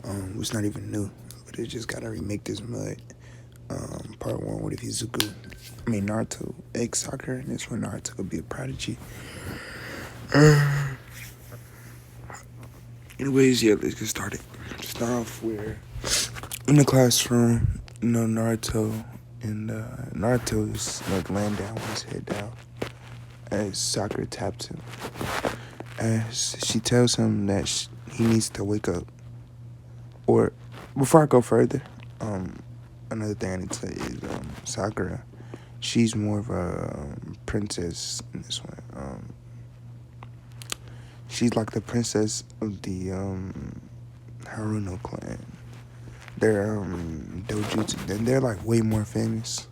It's not even new, but they just gotta remake this mud. Part one with Izuku. I mean Naruto X Sakura, and this one Naruto could be a prodigy. Anyways, yeah, let's get started. Start off where in the classroom, Naruto and Naruto is like laying down with his head down as Sakura taps him. As she tells him that he needs to wake up. Or before I go further, another thing I need to say is Sakura. She's more of a princess in this one. She's like the princess of the Haruno clan. They're dojutsu, and they're like way more famous.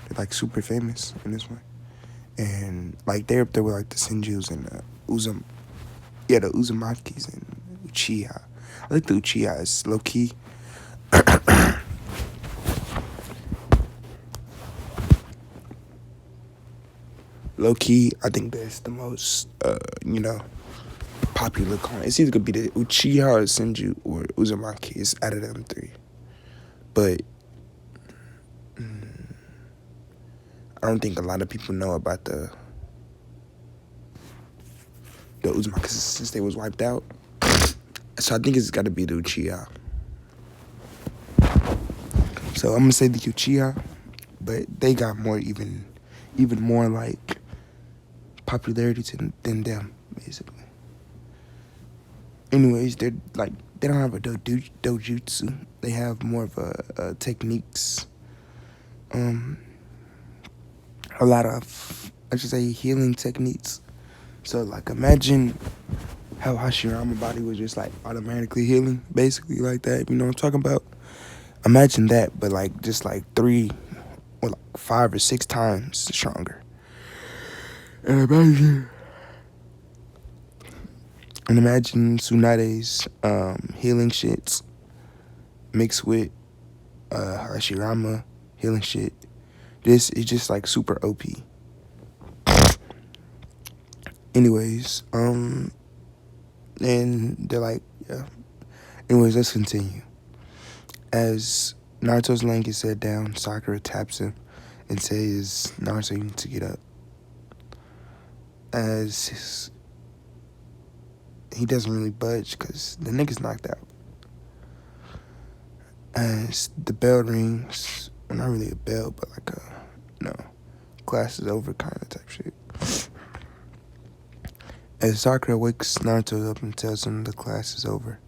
They're like super famous in this one, and like they're up there with like the Senjus and the the Uzumakis and Uchiha. I think the Uchiha is low key. Low key, I think that's the most popular clan. It's either gonna be the Uchiha or Senju or Uzumaki. It's out of them three. But I don't think a lot of people know about the Uzumaki since they was wiped out. So I think it's got to be the Uchiha. So I'm gonna say the Uchiha, but they got more even more like popularity than them basically. Anyways, they don't have a dojutsu. They have more of a techniques. A lot of I should say healing techniques. So like imagine how Hashirama body was just like automatically healing, basically like that. You know what I'm talking about? Imagine that, but like just like 3 or like 5 or 6 times stronger. And imagine Tsunade's healing shits mixed with Hashirama healing shit. This is just like super OP. Anyways, and they're like, yeah. Anyways, let's continue. As Naruto's laying his head down, Sakura taps him and says, Naruto, you need to get up. He doesn't really budge because the nigga's knocked out. As the bell rings, well, not really a bell, but like class is over kind of type shit. As Sakura wakes Naruto up and tells him the class is over,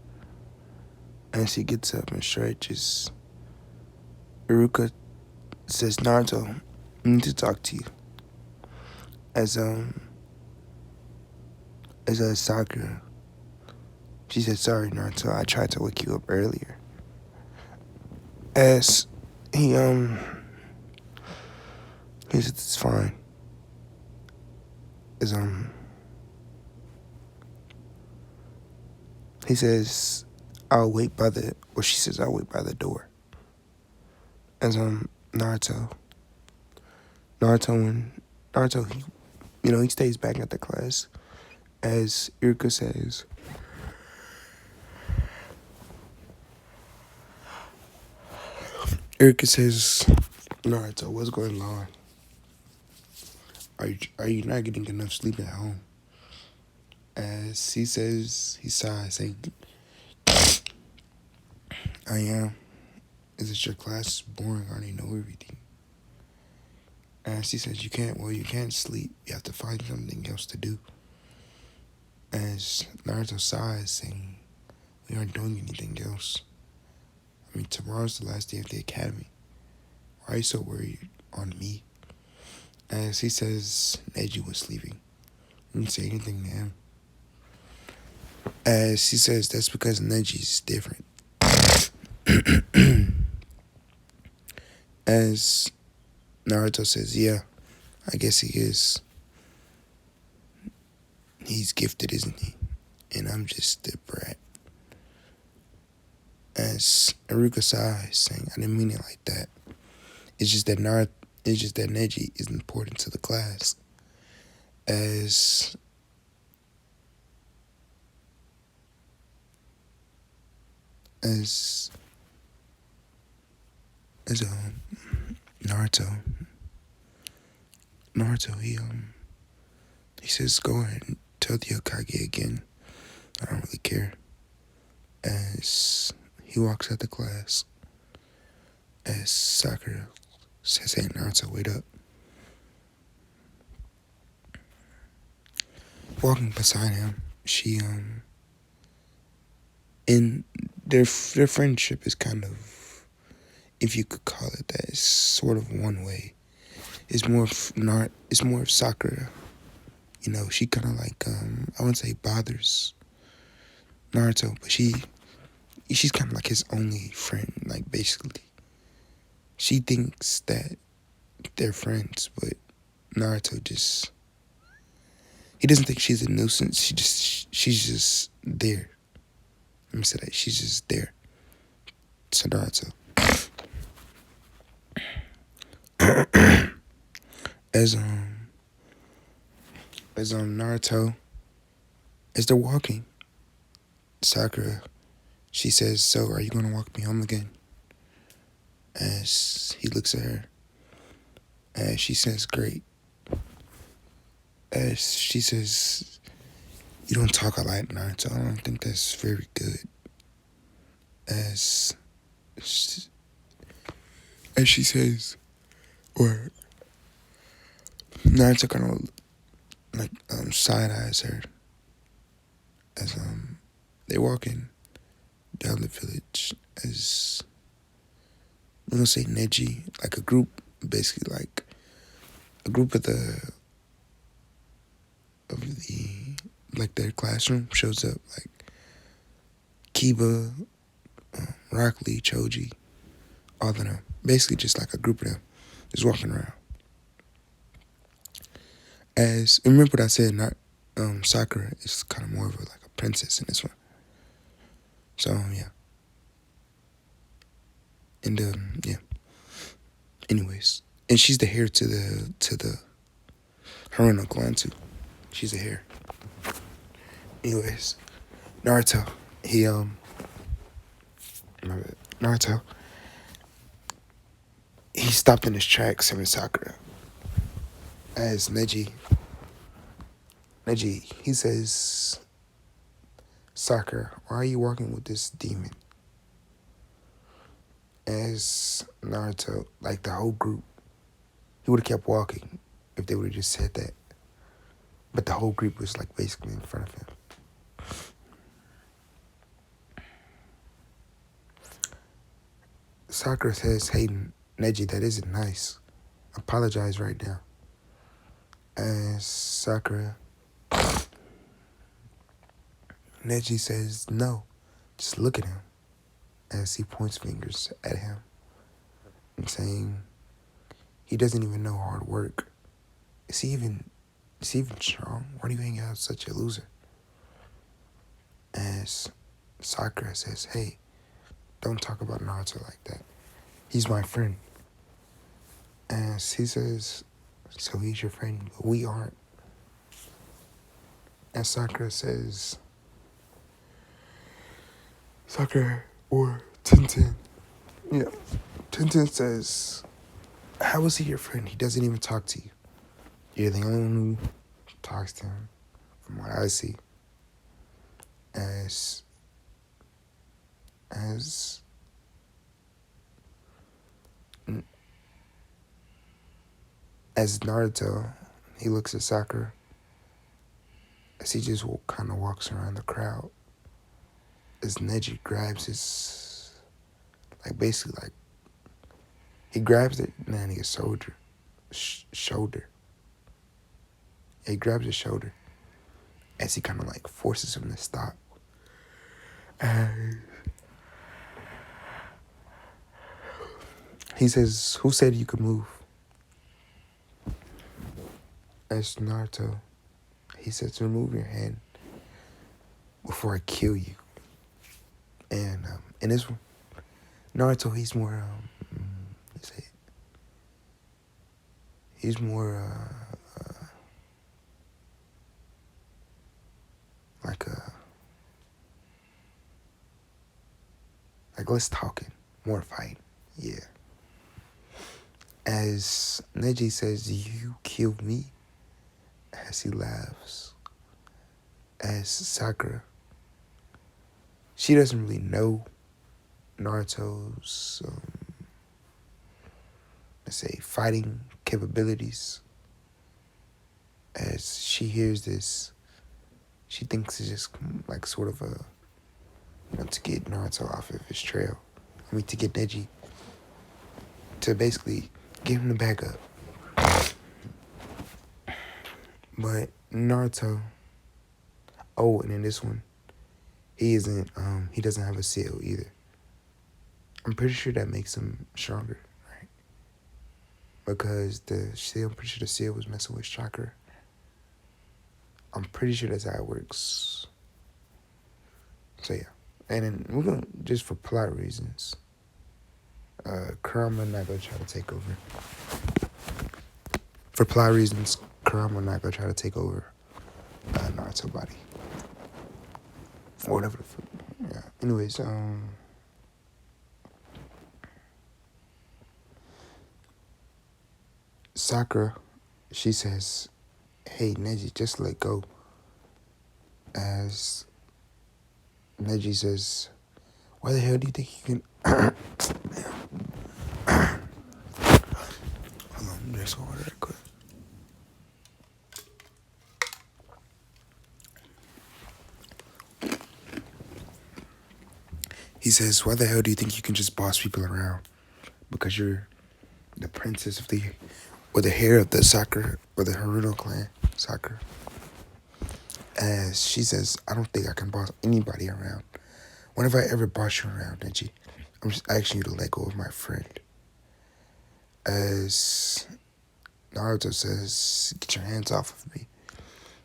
and she gets up and stretches, Iruka says, Naruto, I need to talk to you. As Sakura, she said, sorry, Naruto, I tried to wake you up earlier. As he said, it's fine. As he says, I'll wait by the, or she says, I'll wait by the door. As Naruto, he stays back at the class. As Iruka says, Naruto, what's going on? Are you not getting enough sleep at home? As he says, he sighs, saying, I am. Is it your class is boring? I already know everything. As he says, you can't sleep. You have to find something else to do. As Naruto sighs, saying, we aren't doing anything else. I mean, tomorrow's the last day of the academy. Why are you so worried on me? As he says, Neji was sleeping. You didn't say anything to him. As he says, that's because Neji's different. As Naruto says, yeah, I guess he is. He's gifted, isn't he? And I'm just a brat. As Iruka sighs, saying, I didn't mean it like that. It's just that Neji is important to the class. As as as Naruto. Naruto, he says, go ahead and tell the Hokage again. I don't really care. As he walks out the class, as Sakura says, hey Naruto, wait up. Walking beside him, she and their friendship is kind of, if you could call it that, it's sort of one way. It's more of not. It's more of Sakura. You know, she kind of like I wouldn't say bothers Naruto, but she's kind of like his only friend. Like basically, she thinks that they're friends, but Naruto just he doesn't think she's a nuisance. She's just there. Let me say that she's just there. So Naruto. as Naruto, as they're walking, Sakura, she says, so are you gonna walk me home again? As he looks at her, as she says, great. As she says, you don't talk a lot, Naruto. I don't think that's very good. As she says, or Naruto kind of like side eyes her as they're walking down the village. As I'm gonna say Neji, like a group, basically like a group of the like their classroom shows up, like Kiba, Rock Lee, Choji, all of them. Basically just like a group of them just walking around. As remember what I said, not Sakura is kind of more of like a princess in this one. So yeah. And yeah. Anyways, and she's the heir to the Haruna clan too. She's the heir. Anyways, Naruto, Naruto, he stopped in his tracks, him and Sakura. As Neji, he says, Sakura, why are you walking with this demon? As Naruto, like the whole group, he would have kept walking if they would have just said that. But the whole group was like basically in front of him. Sakura says, hey, Neji, that isn't nice. Apologize right now. As Sakura, Neji says, no, just look at him. As he points fingers at him and saying, he doesn't even know hard work. Is he even strong? Why do you hang out with such a loser? As Sakura says, hey, don't talk about Naruto like that. He's my friend. As he says, so he's your friend, but we aren't. As Sakura says, Sakura or Tintin. Yeah. Tintin says, how is he your friend? He doesn't even talk to you. You're the only one who talks to him, from what I see. As Naruto, he looks at Sakura as he just kind of walks around the crowd. As Neji grabs his, like basically like, he grabs it, man, his shoulder. He grabs his shoulder as he kind of like forces him to stop. And he says, who said you could move? As Naruto, he says, remove your hand before I kill you. And in this one, Naruto, he's more, he's more like Like, less talking, more fighting. Yeah. As Neji says, "You killed me," as he laughs. As Sakura, she doesn't really know Naruto's, let's say, fighting capabilities. As she hears this, she thinks it's just like sort of a, to get Naruto off of his trail. To get Neji to basically get him to back up. But Naruto, oh, and in this one, he doesn't have a seal either. I'm pretty sure that makes him stronger, right? Because I'm pretty sure the seal was messing with chakra. I'm pretty sure that's how it works. So yeah. And then we're gonna, just for plot reasons, Kurama not gonna try to take over. For plot reasons, Kurama not gonna try to take over Naruto body. Or whatever. Yeah. Anyways, Sakura, she says, "Hey Neji, just let go." As Neji says, "Why the hell do you think you can?" Hold on, just order that quick. He says, "Why the hell do you think you can just boss people around? Because you're the princess of or the heir of the Sakura, or the Naruto clan, Sakura." As she says, "I don't think I can boss anybody around. When have I ever bossed you around, Neji? I'm just asking you to let go of my friend." As Naruto says, "Get your hands off of me.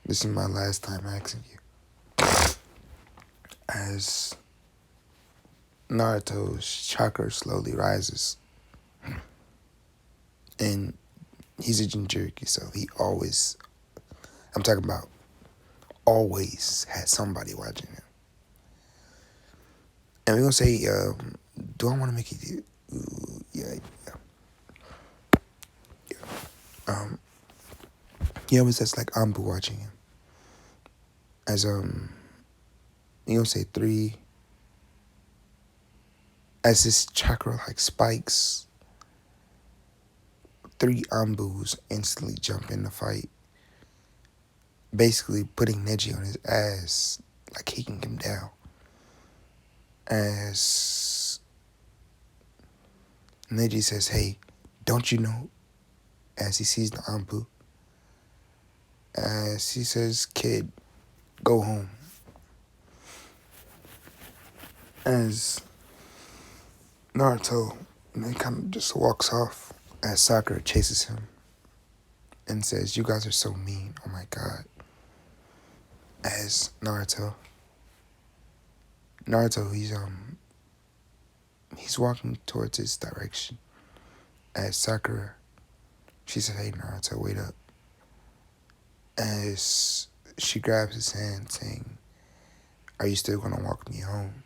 This is my last time asking you." As Naruto's chakra slowly rises. And he's a Jinchuriki, so he always, I'm talking about always, had somebody watching him. And we're going to say, do I want to make it? Yeah. He always has like Ambu watching him. As, you going to say 3, as his chakra like spikes, 3 Ambus instantly jump in the fight, basically putting Neji on his ass, like kicking him down. As Neji says, "Hey, don't you know?" As he sees the Ambu. As he says, "Kid, go home." As Naruto kind of just walks off, as Sakura chases him and says, "You guys are so mean, oh my god." As Naruto, he's walking towards his direction. As Sakura, she said, "Hey Naruto, wait up." As she grabs his hand saying, "Are you still gonna walk me home?"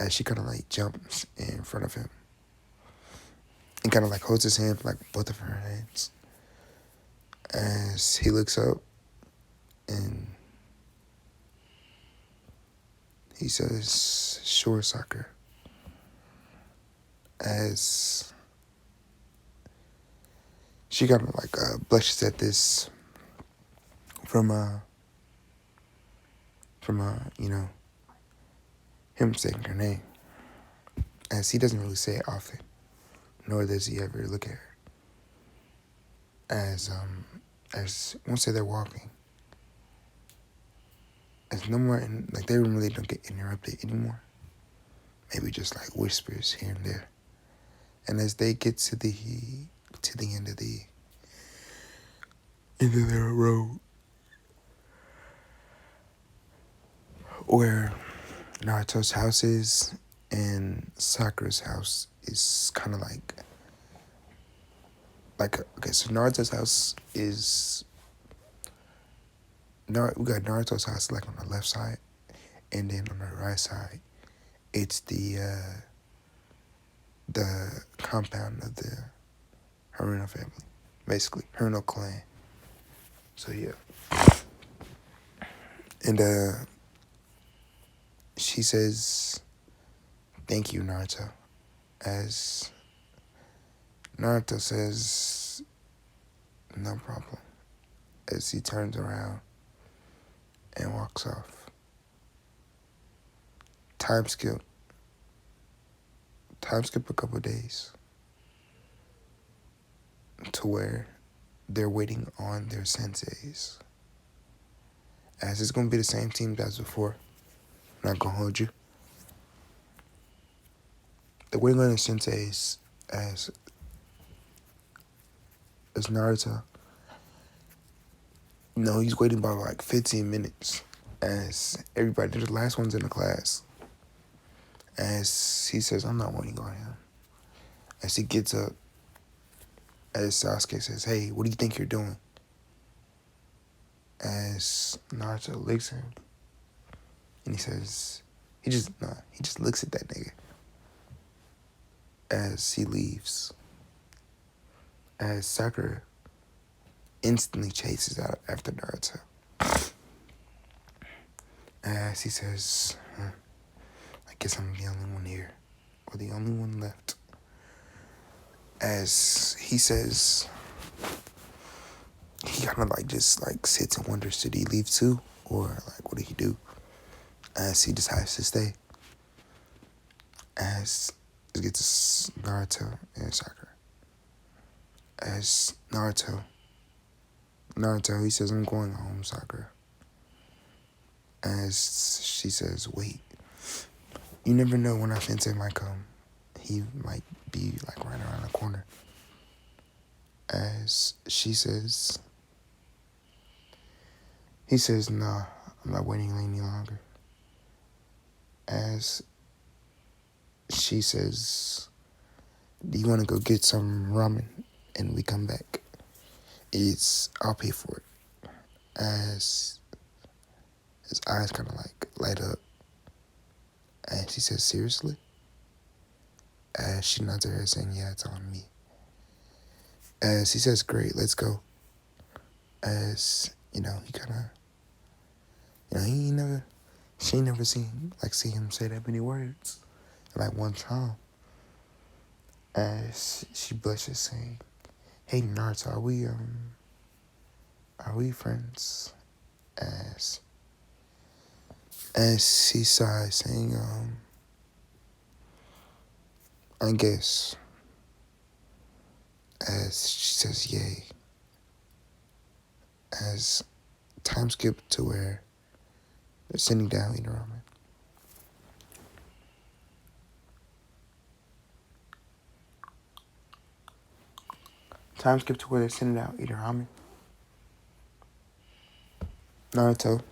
As she kind of like jumps in front of him and kind of like holds his hand, like both of her hands. As he looks up and he says, "Sure, Sakura." As she kind of like blushes at this from him saying her name, as he doesn't really say it often, nor does he ever look at her. As once they're walking, as no more, like they really don't get interrupted anymore. Maybe just like whispers here and there. And as they get to the end of their road, where Naruto's house is and Sakura's house is kind of like okay, so Naruto's house is we got Naruto's house like on the left side, and then on the right side It's the compound of the Haruno family, basically Haruno clan. So yeah, and she says, "Thank you, Naruto." As Naruto says, "No problem." As he turns around and walks off. Time skip. Time skip a couple days to where they're waiting on their senseis. As it's gonna be the same team as before. Not gonna hold you. They're waiting on their senseis as Naruto. No, he's waiting by like 15 minutes. As everybody, they're the last ones in the class. As he says, "I'm not waiting on him." As he gets up, as Sasuke says, "Hey, what do you think you're doing?" As Naruto licks him, and he says, he just looks at that nigga. As he leaves, as Sakura instantly chases out after Naruto. As he says, "I guess I'm the only one here, or the only one left." As he says, he kind of like just like sits and wonders, did he leave too, or like what did he do? As he decides to stay. As it gets Naruto and Sakura. As Naruto, he says, "I'm going home, Sakura." As she says, "Wait, you never know when our sensei might come. He might be like right around the corner." As she says, he says, "Nah, I'm not waiting any longer." As she says, "Do you want to go get some ramen and we come back? I'll pay for it." As his eyes kind of like light up. And she says, "Seriously?" As she nods her head saying, "Yeah, it's on me." As he says, "Great, let's go." As, he kind of, she never seen him say that many words in like one time. As she blushes saying, "Hey, Naruto, are we friends?" As she sighs saying, "I guess." As she says, "Yay." As time skip to where they're sitting down eating ramen. Time skip to where they're sitting down eating ramen. Naruto,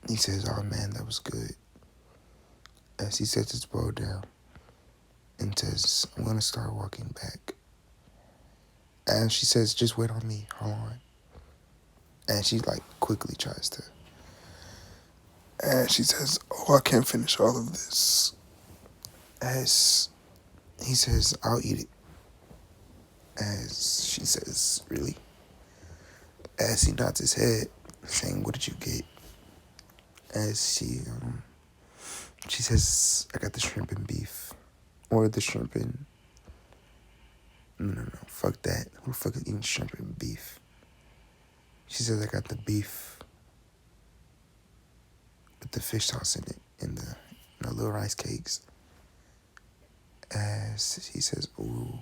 he says, "Oh man, that was good." As he sets his bow down and says, "I'm gonna start walking back." And she says, "Just wait on me, hold on." And she like quickly tries to. And she says, "Oh, I can't finish all of this." As he says, "I'll eat it." As she says, "Really?" As he nods his head, saying, "What did you get?" As she says, "I got the shrimp and beef." Or the shrimp and... No, fuck that. Who the fuck is eating shrimp and beef? She says, "I got the beef with the fish sauce in it and the little rice cakes." As he says, "Ooh."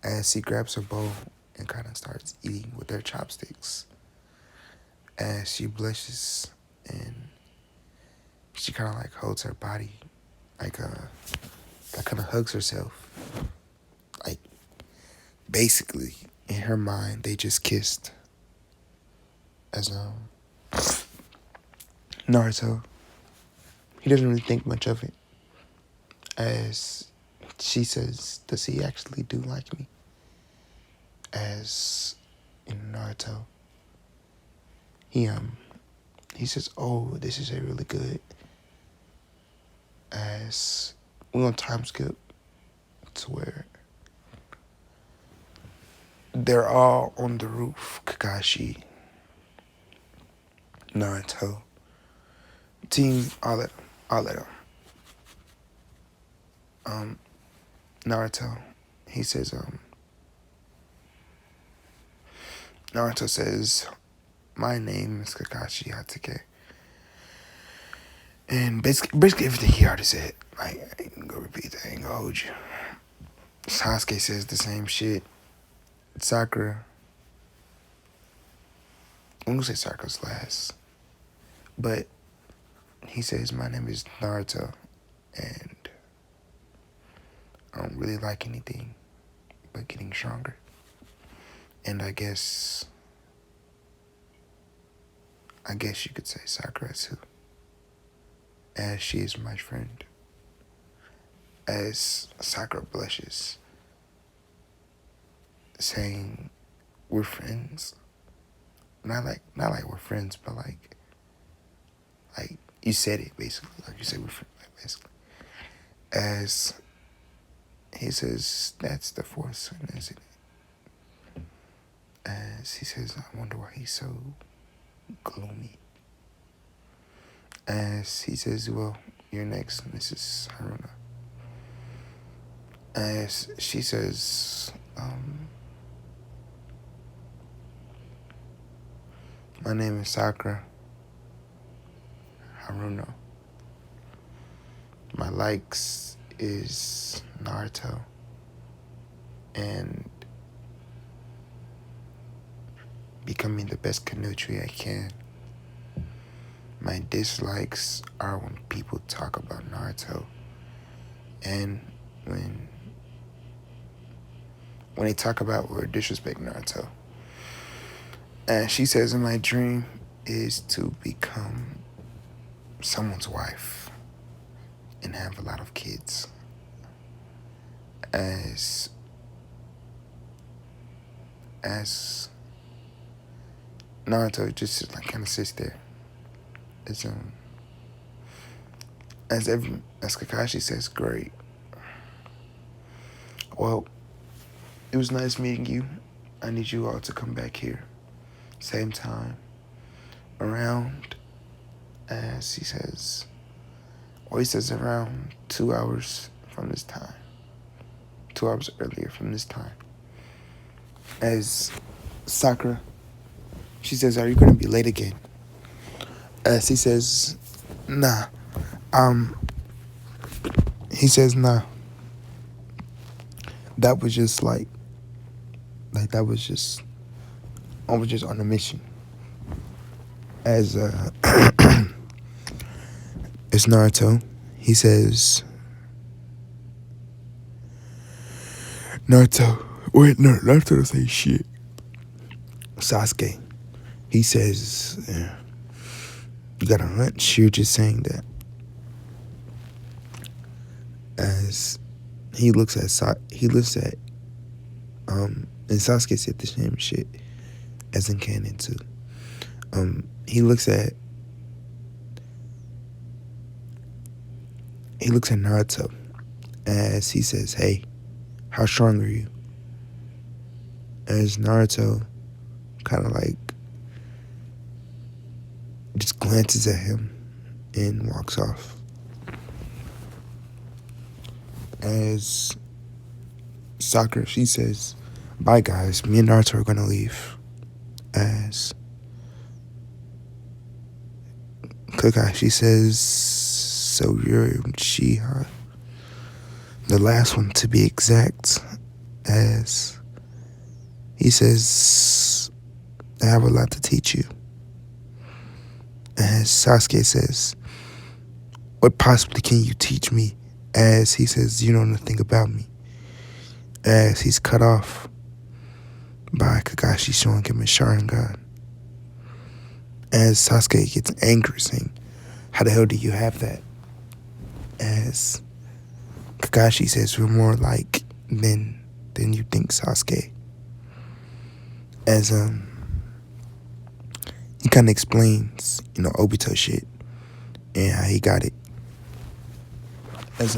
As he grabs her bowl and kind of starts eating with her chopsticks. As she blushes and she kind of like holds her body, like kind of hugs herself. Like, basically, in her mind, they just kissed. As Naruto, he doesn't really think much of it. As she says, "Does he actually do like me?" As in Naruto, he says, "Oh, this is a really good as we're on time skip to where they're all on the roof. Kakashi, Naruto, team, all of them. Naruto, he says, Naruto says, my name is Kakashi Hatake. And basically everything he already said. Like, I ain't gonna repeat that, I ain't gonna hold you. Sasuke says the same shit. Sakura, I'm gonna say Sakura's last. But he says, my name is Naruto, and I don't really like anything but getting stronger. And I guess you could say Sakura too, as she is my friend. As Sakura blushes, saying we're friends. Not like we're friends, but like you said it basically. Like you said we're friends, like basically. As he says, that's the fourth son, isn't it? As he says, I wonder why he's so gloomy. As he says, well, you're next, Mrs. Haruna. As she says, my name is Sakura Haruna. My likes is Naruto and becoming the best Kanuchi I can. My dislikes are when people talk about Naruto and when they talk about or disrespect Naruto. And she says, my dream is to become someone's wife and have a lot of kids. As Naruto just like kind of sits there. As Kakashi says, great. Well, it was nice meeting you. I need you all to come back here. Same time. Around, as he says, or he says around 2 hours from this time. 2 hours earlier from this time. As Sakura, she says, are you going to be late again? As he says, nah. He says, nah. That was just like that was just, I was just on a mission. As it's Naruto, he says, Naruto don't say shit. Sasuke, he says, yeah, you got a hunch? You're just saying that. As he looks at, and Sasuke said the same shit as in canon too. He looks at Naruto as he says, hey, how strong are you? As Naruto kind of like just glances at him and walks off. As Sakura, she says, bye guys, me and Naruto are gonna leave. As Kakashi says, so you're Uchiha, the last one to be exact. As he says, I have a lot to teach you. As Sasuke says, what possibly can you teach me? As he says, you know nothing about me. As he's cut off by Kakashi showing him his Sharingan. As Sasuke gets angry, saying, how the hell do you have that? As Kakashi says, we're more alike than you think, Sasuke. As he kind of explains, Obito shit and how he got it. as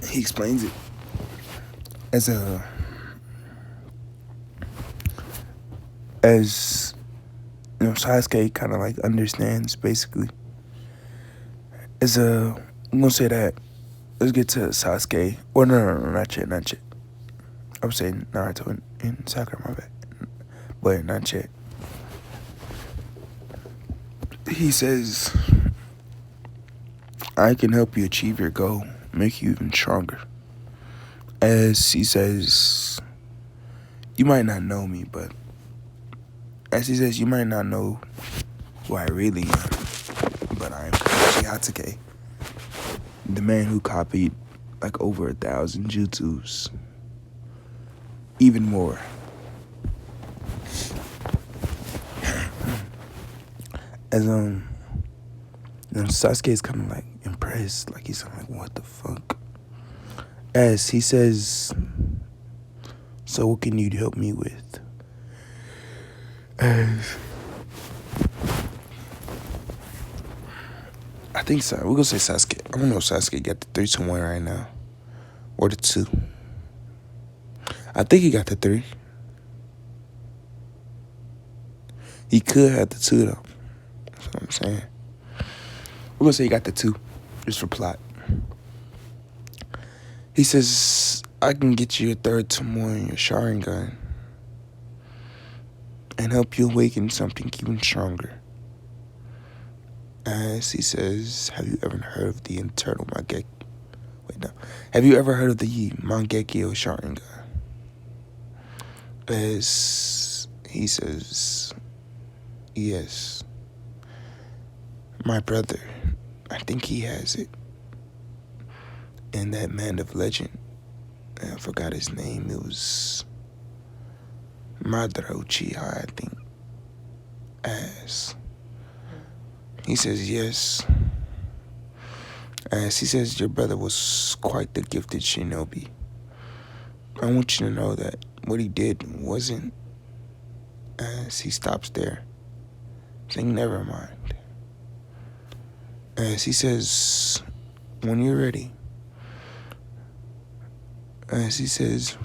he explains it as as Sasuke kind of like understands basically. As I'm gonna say that. Let's get to Sasuke. Or no, not yet, not yet. I was saying Naruto and Sakura, my bad. But not yet. He says, I can help you achieve your goal, make you even stronger. As he says, you might not know me, but as he says, you might not know who I really am, but I am Hatake, the man who copied like over 1,000 jutsus, even more. As Sasuke is kind of like impressed, like he's like, what the fuck? As he says, so what can you help me with? As I think so. We're gonna say Sasuke. I don't know if Sasuke got the 3-1 right now. Or the 2. I think he got the 3. He could have the 2 though. That's what I'm saying. We're gonna say he got the 2. Just for plot. He says, I can get you a 3rd more in your Sharingan and help you awaken something even stronger. As he says, have you ever heard of the internal Mangekyo? Wait, no. Have you ever heard of the Mangekyo Sharingan? As he says, yes. My brother, I think he has it. And that man of legend, I forgot his name. It was Madara Uchiha, I think. As he says, yes. As he says, your brother was quite the gifted shinobi. I want you to know that what he did wasn't. As he stops there, saying, never mind. As he says, when you're ready. As he says,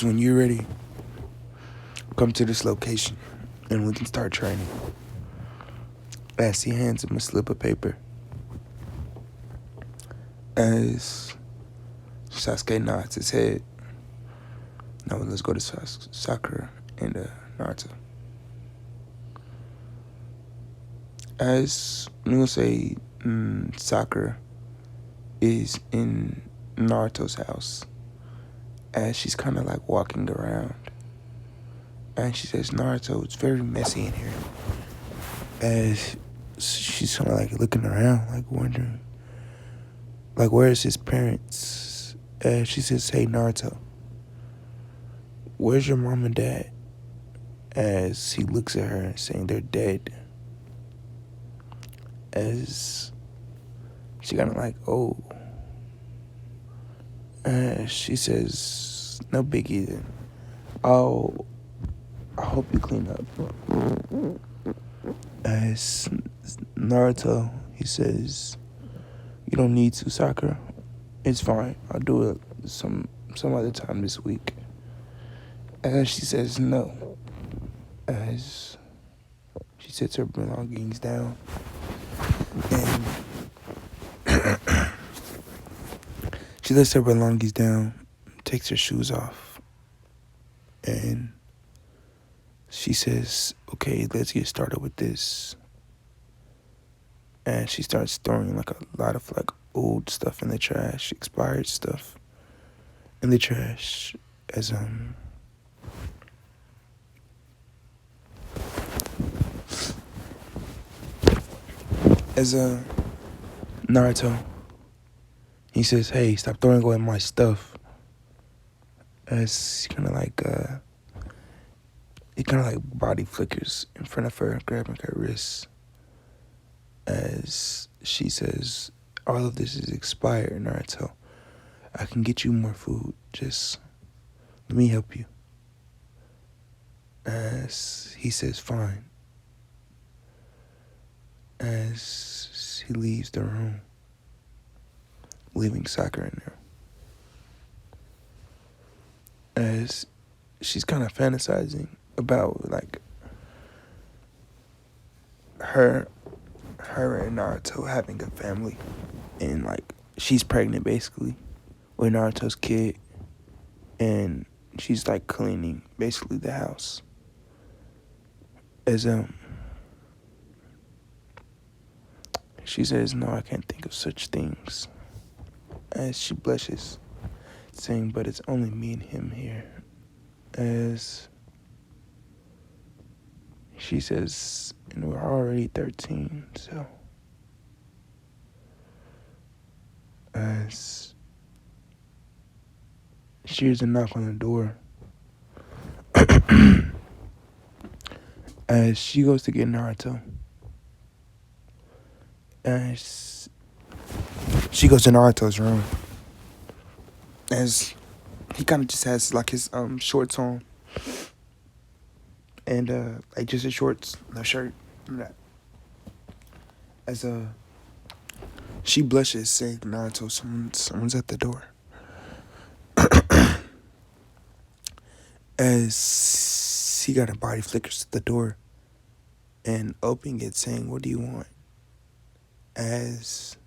when you're ready, come to this location and we can start training. As he hands him a slip of paper. As Sasuke nods his head. Now let's go to Sakura and Naruto. As I'm gonna say, Sakura is in Naruto's house. As she's kind of like walking around. And she says, Naruto, it's very messy in here. As she's kind of like looking around, like wondering, like, where's his parents? As she says, hey, Naruto, where's your mom and dad? As he looks at her and saying they're dead. As she kind of like, oh. As she says, no biggie then. Oh, I hope you clean up. As Naruto, he says, you don't need to, Sakura. It's fine. I'll do it some other time this week. As she says no. As she sets her belongings down. And she lets her belongings down, takes her shoes off. And she says, okay, let's get started with this. And she starts throwing like a lot of like old stuff in the trash, expired stuff in the trash. As Naruto, he says, hey, stop throwing away my stuff. As he kind of like body flickers in front of her, grabbing her wrists. As she says, all of this is expired, Naruto. I can get you more food. Just let me help you. as he says fine, as he leaves the room, leaving Sakura in there. As she's kind of fantasizing about like her and Naruto having a family, and like she's pregnant basically with Naruto's kid, and she's like cleaning basically the house. As she says, "No, I can't think of such things." As she blushes, saying, "But it's only me and him here." As she says, "And we're already 13, so." As she hears a knock on the door, as she goes to get Naruto, as she goes to Naruto's room, as he kind of just has like his shorts on, and like just his shorts, no shirt, that. As she blushes, saying, "Naruto, someone's at the door." As he got her body flickers to the door, and opening it, saying, "What do you want?" As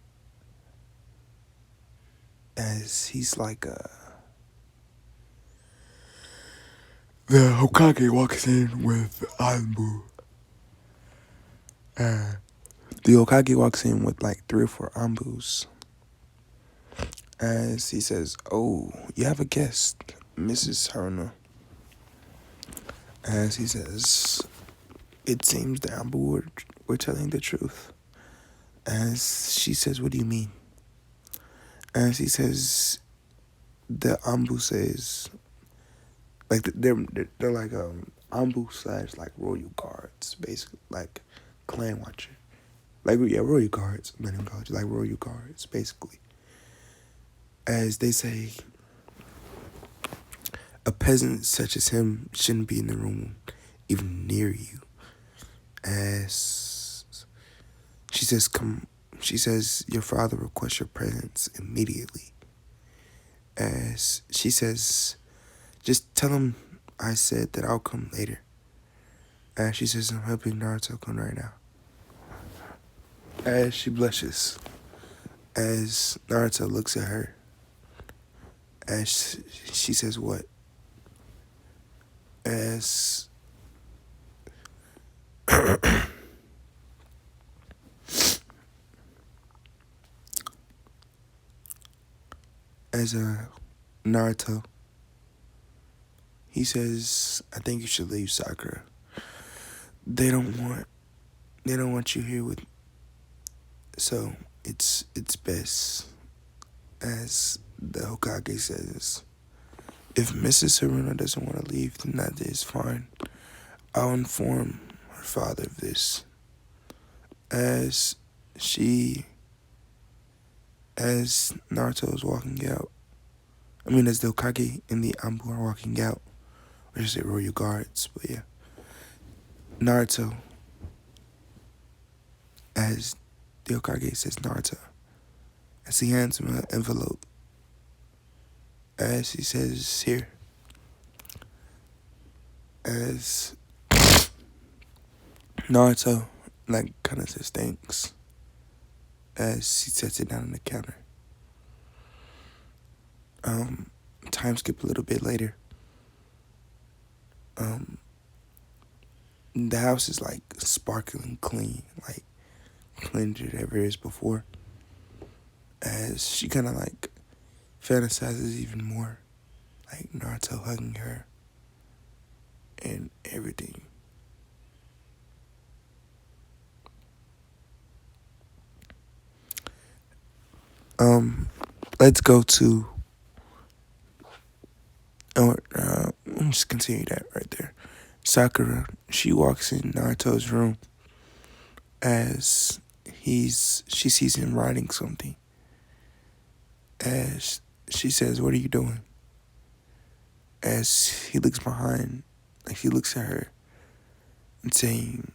he's like the Hokage walks in with Anbu. The Hokage walks in with like 3 or 4 Anbus. As he says, "Oh, you have a guest, Mrs. Haruna." As he says, "It seems the Anbu were telling the truth." As she says, "What do you mean?" As he says, the Anbu says, like they're like Anbu slash like royal guards, basically like clan watcher, like yeah, royal guards. I'm not even call it like royal guards, basically. As they say, a peasant such as him shouldn't be in the room, even near you. As she says, "Come," she says, "Your father requests your presence immediately." As she says, "Just tell him I said that I'll come later." As she says, "I'm helping Naruto come right now." As she blushes, as Naruto looks at her, as she says, "What?" As as Naruto, he says, "I think you should leave, Sakura. They don't want you here with, so it's best." As the Hokage says, "If Mrs. Haruna doesn't want to leave, then that is fine. I'll inform her father of this." As she, as Naruto is walking out, as the Hokage and the Anbu are walking out, or just say royal guards, but yeah. Naruto, as the Hokage says, "Naruto," as he hands him an envelope, as he says, "Here." As Naruto, like, kind of says thanks, as he sets it down on the counter. Time skip a little bit later. The house is like sparkling clean, like cleaner than ever is before. As she kind of like fantasizes even more, like Naruto hugging her and everything. Let's go to, or I'm just continue that right there. Sakura, she walks in Naruto's room as she sees him writing something. As she says, "What are you doing?" As he looks behind, Like he looks at her and saying,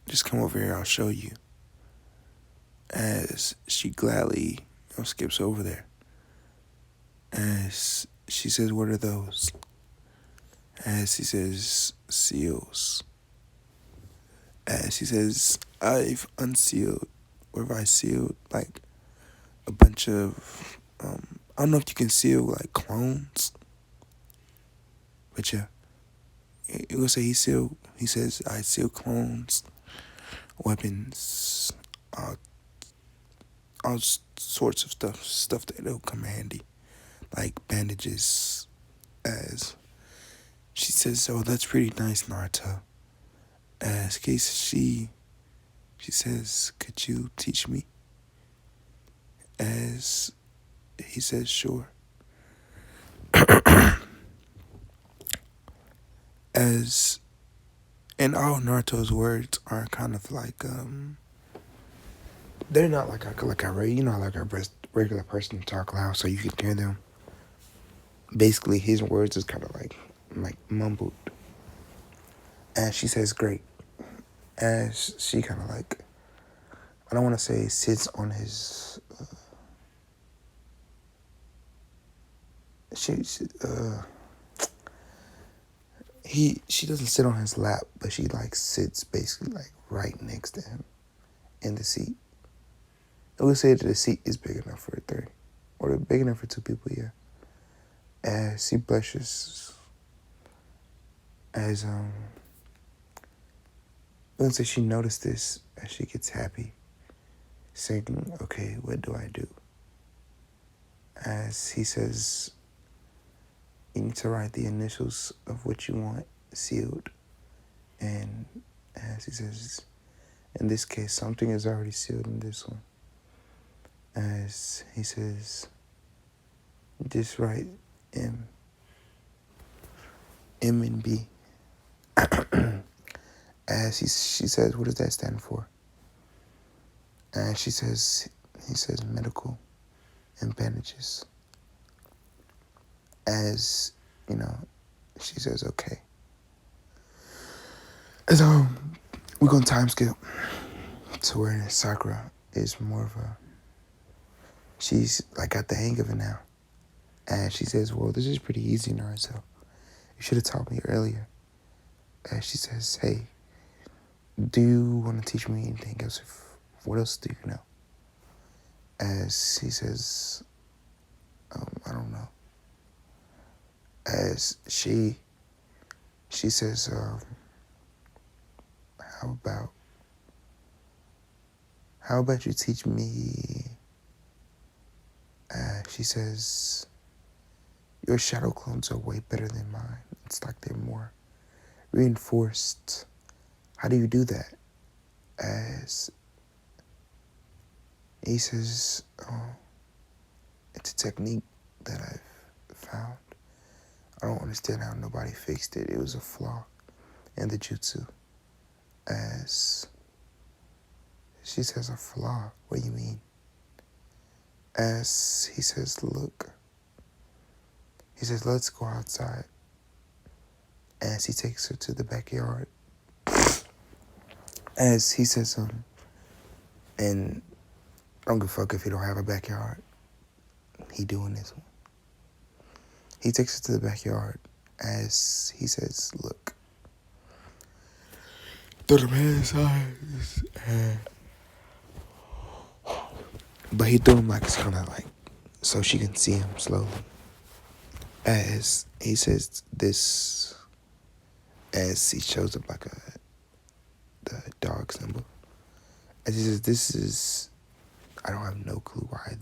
"Just come over here, I'll show you." As she gladly skips over there. As she says, "What are those?" As he says, "Seals." As he says, "I've unsealed, or have I sealed, like a bunch of, I don't know if you can seal like clones, but yeah, it will say he says, I seal clones, weapons, all, all sorts of stuff that'll come handy, like bandages." As she says, "Oh, that's pretty nice, Naruto." As case she says, "Could you teach me?" As he says, "Sure." As and all Naruto's words are kind of like they're not like like a regular person talk loud so you can hear them. Basically, his words is kind of like mumbled. As she says, "Great." As she kind of like, I don't want to say sits on his. She she doesn't sit on his lap, but she like sits basically like right next to him in the seat. I would say that the seat is big enough for a three, or big enough for two people. Yeah. As he blushes, as let's say she noticed this, as she gets happy, saying, "Okay, what do I do?" As he says, "You need to write the initials of what you want sealed," and as he says, "In this case, something is already sealed in this one." As he says, "Just write M, M and B." As she says, "What does that stand for?" And he says, "Medical and bandages." As you know, she says, "Okay." And we're gonna time skip to where Sakura is more of a, she's like got the hang of it now. And she says, "Well, this is pretty easy, Naruto. You should have taught me earlier." And she says, "Hey, do you want to teach me anything else? What else do you know?" As he says, "I don't know." As she says, how about you teach me?" She says, "Your shadow clones are way better than mine. It's like they're more reinforced. How do you do that?" As he says, "Oh, it's a technique that I've found. I don't understand how nobody fixed it. It was a flaw in the jutsu." As she says, "A flaw? What do you mean?" As he says, "Look." He says, "Let's go outside." As he takes her to the backyard. As he says, and I don't give a fuck if he don't have a backyard. He doing this one. He takes her to the backyard. As he says, "Look." Throw them hands eyes. But he threw him like it's kind of like so she can see him slowly. As he says this, as he shows up like the dog symbol. As he says, "This is," I don't have no clue why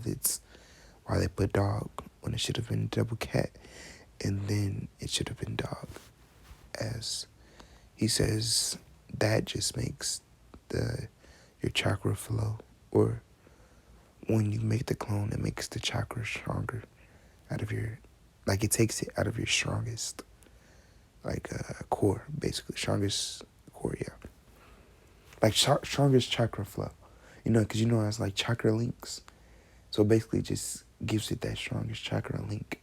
they put dog when it should have been double cat, and then it should have been dog. As he says, that just makes your chakra flow, or when you make the clone, it makes the chakra stronger out of your, like it takes it out of your strongest, like core, basically strongest core, yeah, like strongest chakra flow, because it's like chakra links, so basically just gives it that strongest chakra link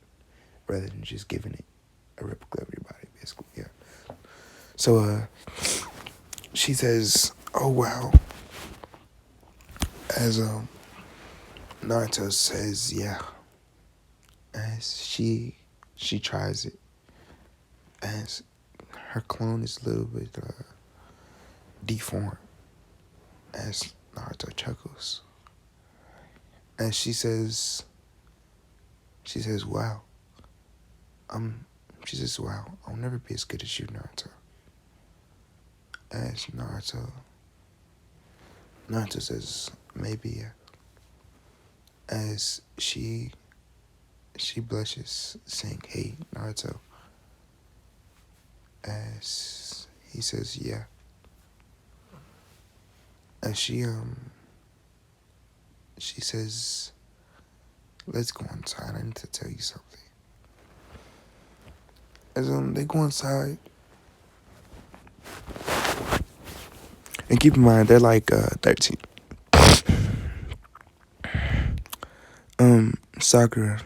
rather than just giving it a replica of your body, basically, yeah. So she says, "Oh wow," as Naruto says, "Yeah," as she tries it, as her clone is a little bit deformed, as Naruto chuckles, and she says, "Wow, I'm." She says, "Wow, I'll never be as good as you, Naruto." As Naruto says, "Maybe," as she blushes, saying, "Hey, Naruto." As he says, "Yeah." As she says, "Let's go inside. I need to tell you something." As they go inside, and keep in mind they're like 13. Sakura,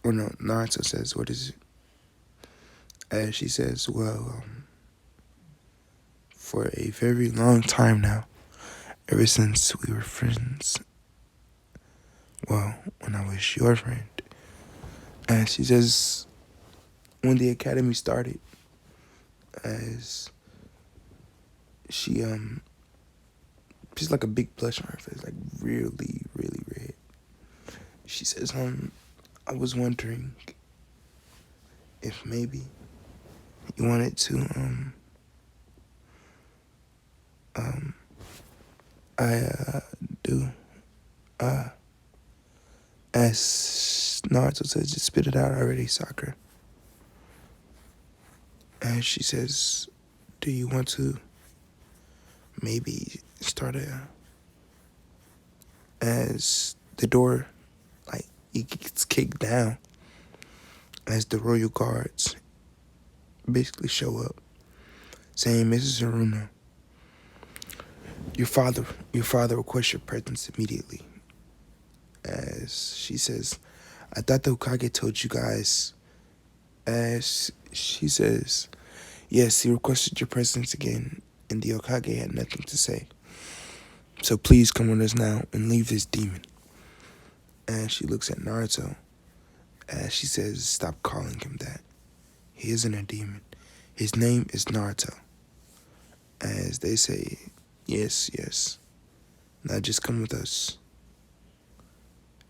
or no, Naruto says, "What is it?" As she says, "Well, for a very long time now, ever since we were friends, well, when I was your friend." And she says, "When the academy started," as she she's like a big blush on her face, like really, really red. She says, "I was wondering if maybe you wanted to I do as Naruto says, just spit it out already, Sakura." And she says, "Do you want to maybe start as the door, like, it gets kicked down as the royal guards basically show up, saying, 'Mrs. Haruna, your father requests your presence immediately.'" As she says, "I thought the Hokage told you guys." As she says, "Yes, he requested your presence again, and the Hokage had nothing to say. So please come with us now and leave this demon." And she looks at Naruto as she says, "Stop calling him that. He isn't a demon. His name is Naruto." As they say, "Yes, yes. Now just come with us."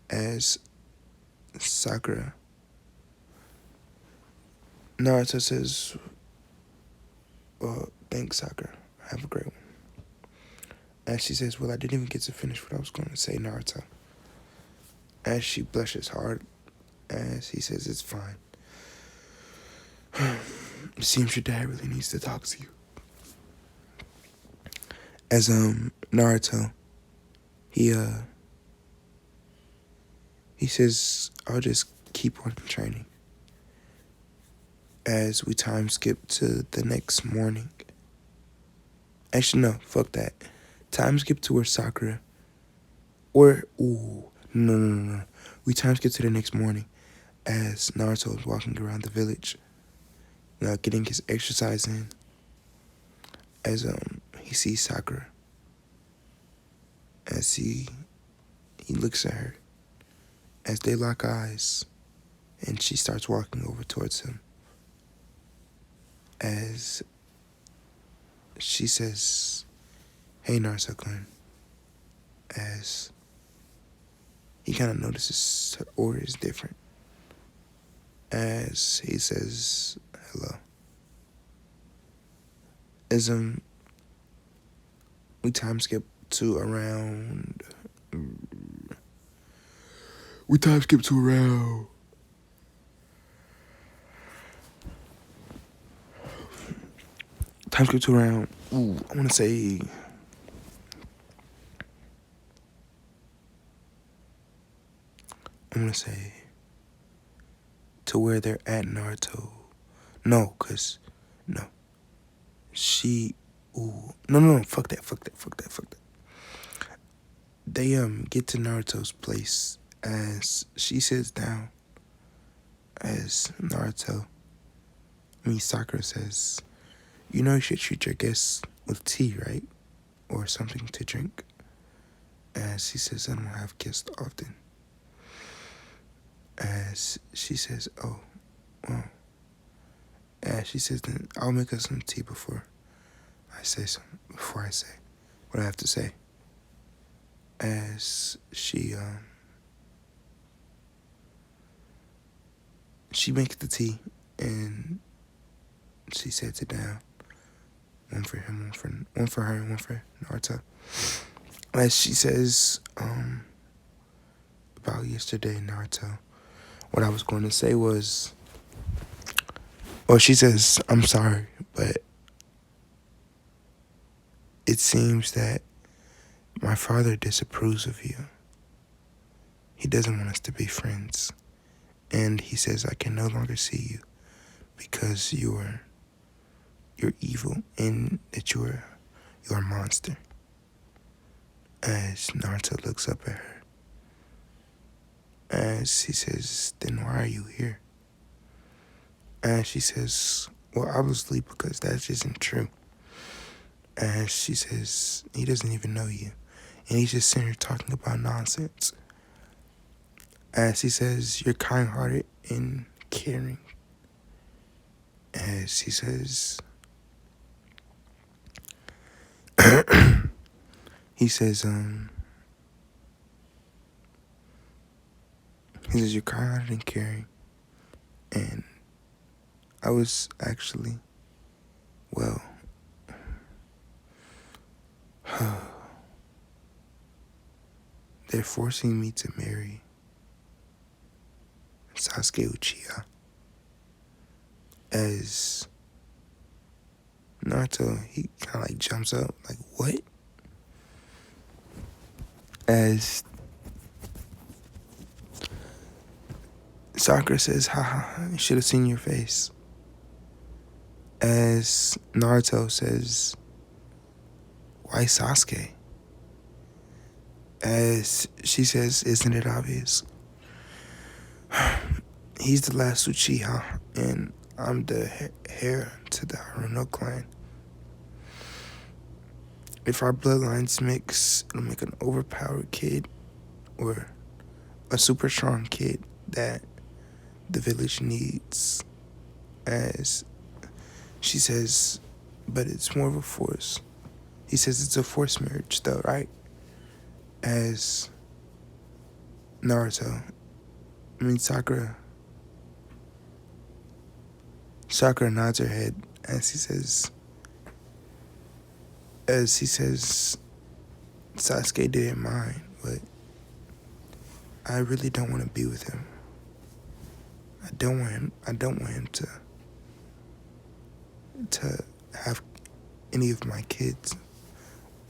As Sakura, Naruto says, "Well, thanks, Sakura. Have a great one." As she says, "Well, I didn't even get to finish what I was going to say, Naruto." As she blushes hard, as he says, "It's fine. It seems your dad really needs to talk to you." As Naruto, he he says, "I'll just keep on training." As we time skip to the next morning. Actually, no, fuck that. Time skip to where Sakura, no. We time skip to the next morning as Naruto is walking around the village, getting his exercise in. As he sees Sakura, as he looks at her, as they lock eyes, and she starts walking over towards him. As she says, "Hey, Naruto-kun," as he kind of notices her aura is different. As he says, "Hello." As we time skip to around. We time skip to around. Time skip to around. I want to say. To where they're at Naruto. No, cause no. She. No. Fuck that. They get to Naruto's place as she sits down As Sakura says, you should treat your guests with tea, right? Or something to drink. As he says, I don't have guests often. As she says, oh, well. As she says, then I'll make us some tea before I say what I have to say. As she makes the tea and she sets it down. One for him, one for her, and one for Naruto. As she says, about yesterday, Naruto, what I was going to say was, well, she says, I'm sorry, but it seems that my father disapproves of you. He doesn't want us to be friends. And he says, I can no longer see you because you're evil and that you're a monster. As Naruto looks up at her, as he says, then why are you here? And she says, well, obviously because that isn't true. And she says, he doesn't even know you. And he's just sitting here talking about nonsense. As he says, you're kind-hearted and caring. As he says, he says, you're kind-hearted and caring. And I was actually, well, they're forcing me to marry Sasuke Uchiha. As Naruto, he kind of like jumps up, like, what? As Sakura says, haha, you should have seen your face. As Naruto says, why Sasuke? As she says, isn't it obvious? He's the last Uchiha, and I'm the heir to the Naruto clan. If our bloodlines mix, it'll make an overpowered kid or a super strong kid that the village needs. As she says, but it's more of a force. He says it's a forced marriage though, right? As Sakura nods her head as he says, Sasuke didn't mind, but I really don't want to be with him. I don't want him to have any of my kids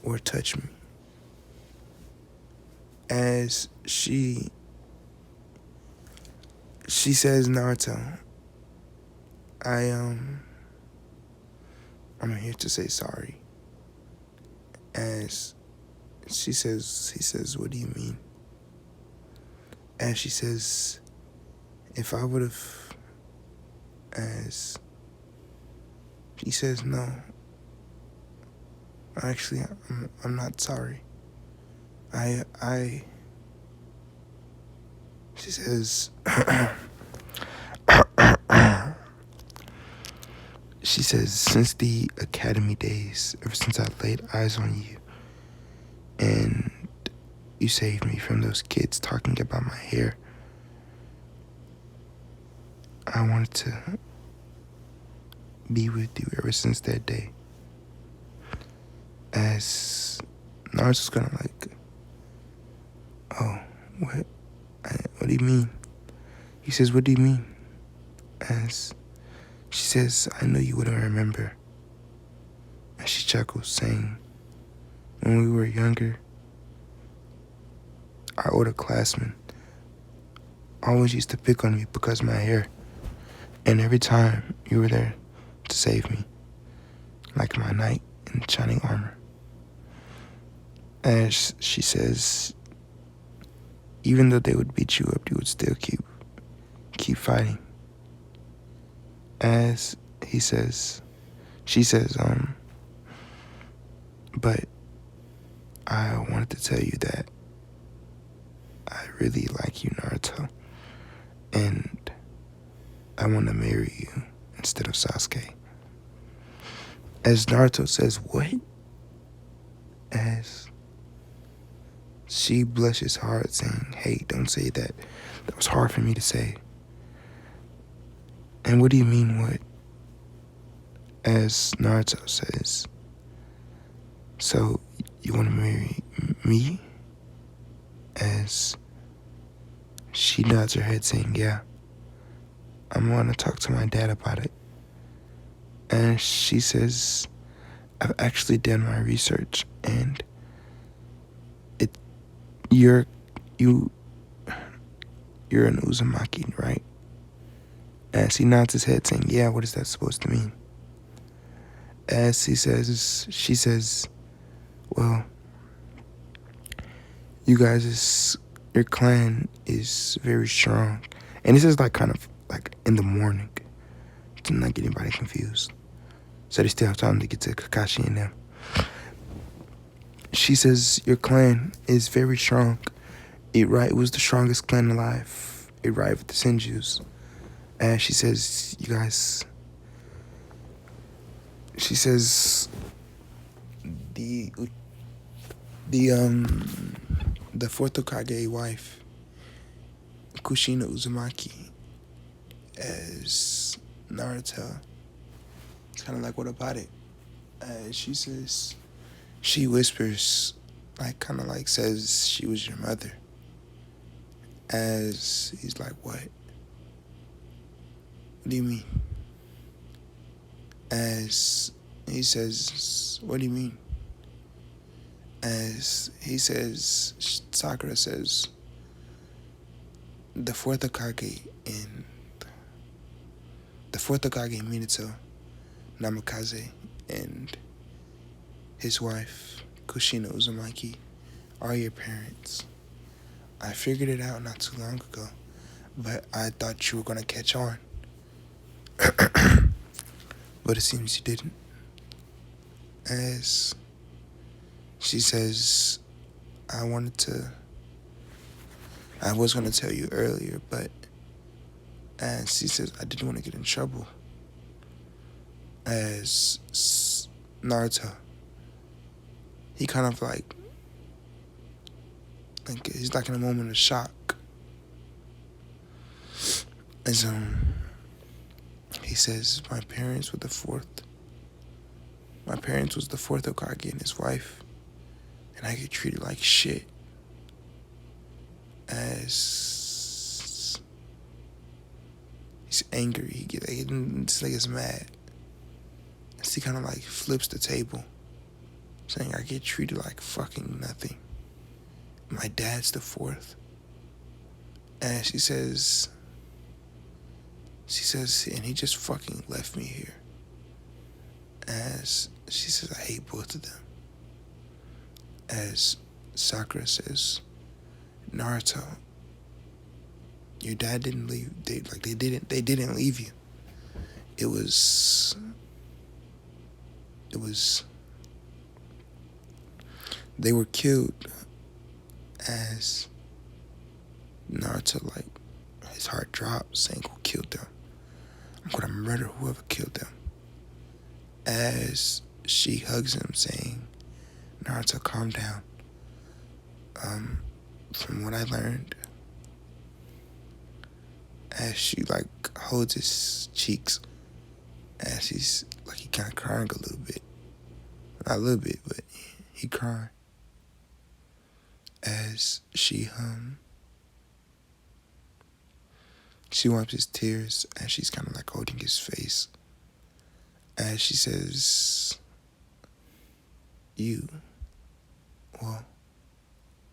or touch me. As she says, Naruto, I'm here to say sorry. As he says, what do you mean? As she says, if I would have, as he says, no, actually, I'm not sorry. She says, she says, since the academy days, ever since I laid eyes on you, and you saved me from those kids talking about my hair, I wanted to be with you ever since that day. As Naruto's kind of like, oh, what do you mean? He says, what do you mean? As she says, I know you wouldn't remember. And she chuckles, saying, when we were younger, our older classmen always used to pick on me because of my hair. And every time you were there to save me, like my knight in shining armor. As she says, even though they would beat you up, you would still keep fighting. As she says, but I wanted to tell you that I really like you, Naruto, and I want to marry you instead of Sasuke. As Naruto says, what? As she blushes hard, saying, hey, don't say that. That was hard for me to say. And what do you mean, what? As Naruto says, so you want to marry me? As she nods her head, saying, yeah, I'm going to talk to my dad about it. And she says, I've actually done my research, and you're you you're an Uzumaki, right? As he nods his head, saying, yeah, what is that supposed to mean? As she says, well, your clan is very strong. And this is like kind of like in the morning to not get anybody confused. So they still have time to get to Kakashi and them. She says, your clan is very strong. It was the strongest clan alive. It rivaled the Senjus. And she says, she says, the the fourth Hokage wife, Kushina Uzumaki, as Naruto. It's kind of like, what about it? She says, she whispers, like kind of like says she was your mother. As he's like, what? What do you mean? As he says, what do you mean? As he says, Sakura says, the fourth Hokage Minato Namikaze and his wife Kushina Uzumaki are your parents. I figured it out not too long ago, but I thought you were gonna catch on. But it seems you didn't. As she says, I was gonna tell you earlier, but as she says, I didn't want to get in trouble. As Naruto, he kind of like he's like in a moment of shock. As he says, my parents was the fourth Hokage and his wife, and I get treated like shit. As he's angry, this nigga's mad. As he kind of like flips the table, saying, I get treated like fucking nothing. My dad's the fourth. And she says, and he just fucking left me here. As she says, I hate both of them. As Sakura says, Naruto, your dad didn't leave. They didn't leave you. It was they were killed. As Naruto, like, his heart drops, saying, who killed them? I'm gonna murder whoever killed them. As she hugs him, saying, Naruto, calm down. From what I learned, as she like holds his cheeks, as he's like he kind of crying a little bit, not a little bit, but he crying. As she wipes his tears, and she's kind of like holding his face. As she says, well,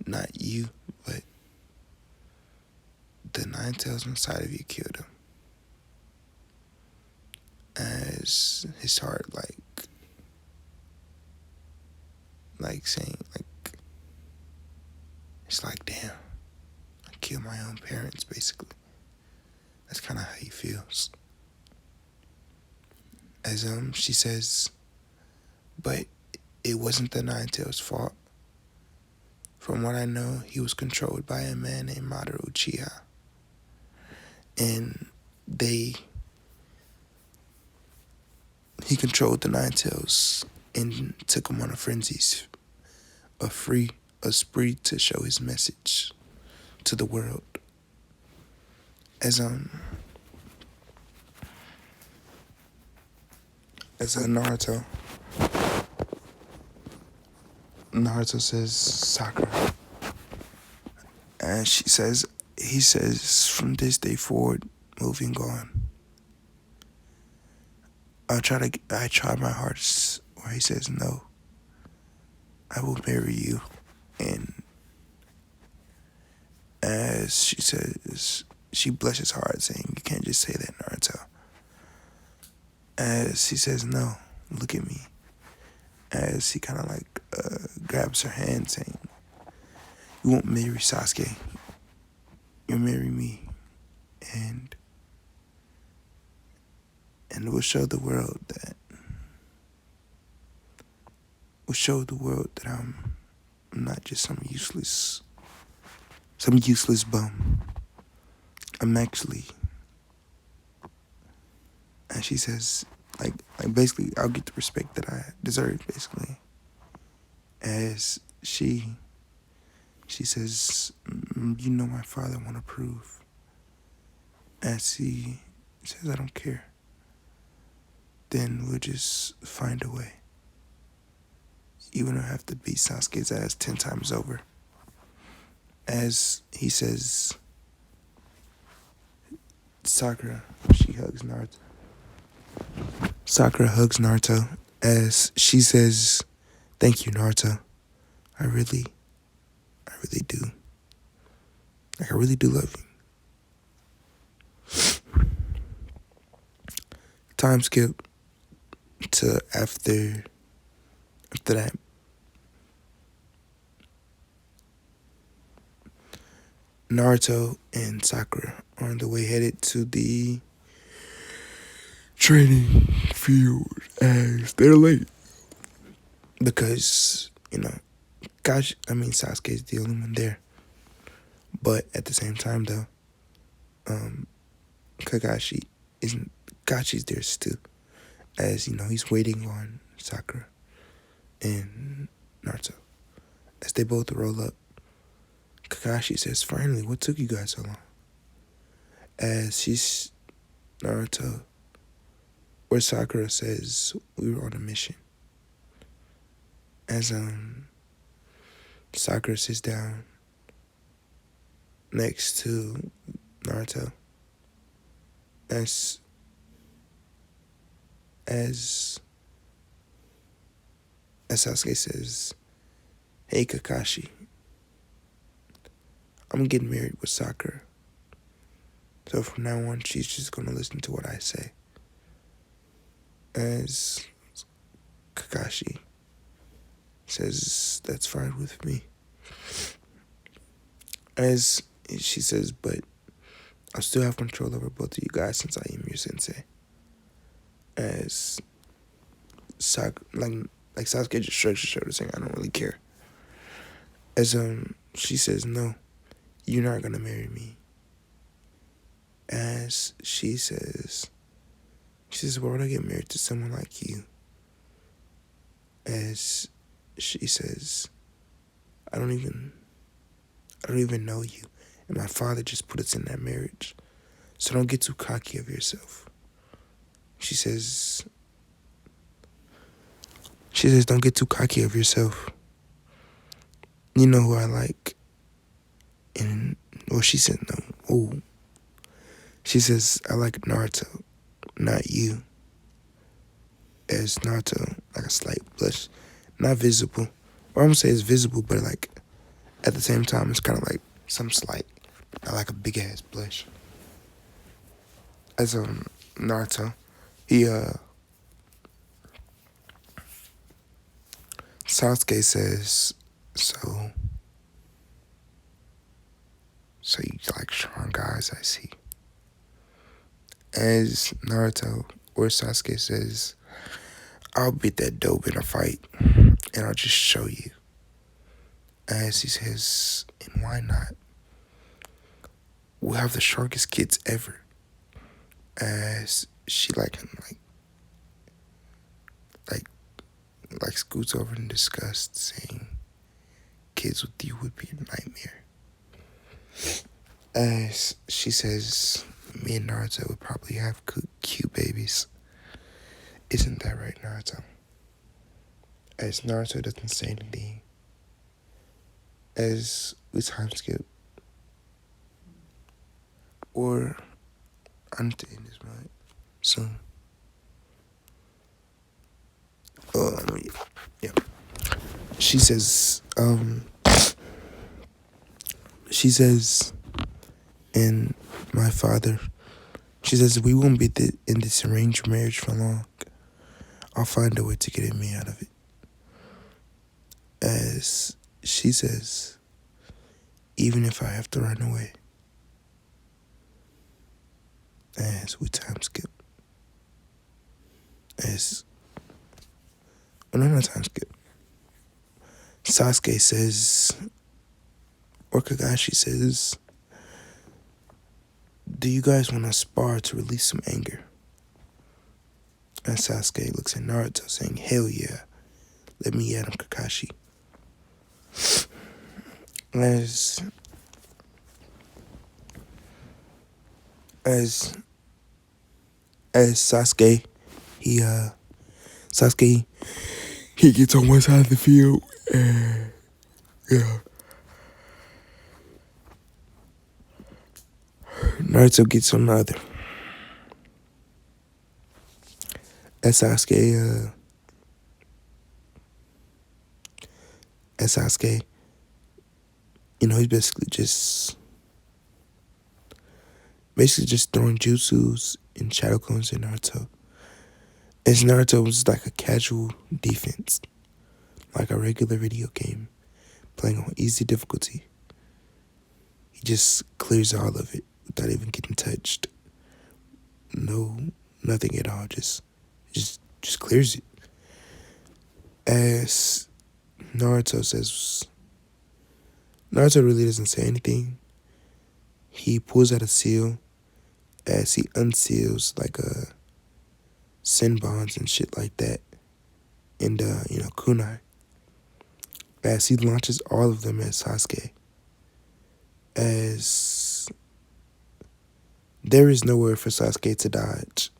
not you, but the nine tails inside of you killed him. As his heart like saying, like, it's like, damn, I killed my own parents, basically. That's kind of how he feels. As she says, but it wasn't the Nine Tails' fault. From what I know, he was controlled by a man named Mamoru Uchiha. And he controlled the Nine Tails and took him on a spree to show his message to the world. As Naruto says Sakura, and he says, from this day forward, moving on, I try my hardest. Where he says, no, I will marry you, and as she says, she blushes hard, saying, you can't just say that, Naruto. As he says, no, look at me. As he kind of like grabs her hand, saying, you won't marry Sasuke, you'll marry me, and we'll show the world that I'm not just some useless bum. I'm actually, and she says, like basically, I'll get the respect that I deserve, basically. As she says, you know, my father won't approve. As he says, I don't care. Then we'll just find a way. Even if I have to beat Sasuke's ass 10 times over. As he says, Sakura hugs Naruto as she says, thank you, Naruto. I really do. Like, I really do love you. Time skip to after that. Naruto and Sakura are on the way headed to the training field as they're late. Because, Sasuke is the only one there. But at the same time, though, Kakashi isn't. Kakashi's there too. As, he's waiting on Sakura and Naruto. As they both roll up, Kakashi says, finally, what took you guys so long? As where Sakura says, we were on a mission. As Sakura sits down next to Naruto. As Sasuke says, hey Kakashi, I'm getting married with Sakura. So from now on, she's just going to listen to what I say. As Kakashi says, that's fine with me. As she says, but I'll still have control over both of you guys since I am your sensei. As Sasuke just shrugs his shoulders, saying, I don't really care. As she says, no, you're not gonna marry me. As she says, why would I get married to someone like you? As she says, I don't even know you, and my father just put us in that marriage. So don't get too cocky of yourself. She says, don't get too cocky of yourself. You know who I like. And, she said no. Oh. She says, I like Naruto, not you. As Naruto, like a slight blush. Not visible. Or I'm going to say it's visible, but like, at the same time, it's kind of like some slight. Not like a big ass blush. As Naruto, Sasuke says, so you like strong guys, I see. As Naruto or Sasuke says, I'll beat that dope in a fight, and I'll just show you. As he says, and why not? We'll have the strongest kids ever. As she like like scoots over in disgust, saying, "Kids with you would be a nightmare." As she says, "Me and Naruto would probably have cute babies." Isn't that right, Naruto? As Naruto doesn't say anything, as we time skip, or I need to end this right soon. Yeah. She says, and my father, she says, we won't be in this arranged marriage for long. I'll find a way to get me out of it. As she says, even if I have to run away. As we time skip. Not time skip. Sasuke says, or Kakashi says, do you guys want to spar to release some anger? And Sasuke looks at Naruto saying, hell yeah, let me at him, Kakashi. As Sasuke, he gets on one side of the field, and Naruto gets on the other. As Sasuke, he's basically just throwing jutsus and shadow clones at Naruto. As Naruto was like a casual defense, like a regular video game, playing on easy difficulty. He just clears all of it without even getting touched. No, nothing at all. Just clears it. As Naruto says, Naruto really doesn't say anything. He pulls out a seal as he unseals like sin bonds and shit like that, and kunai. As he launches all of them at Sasuke. As there is nowhere for Sasuke to dodge.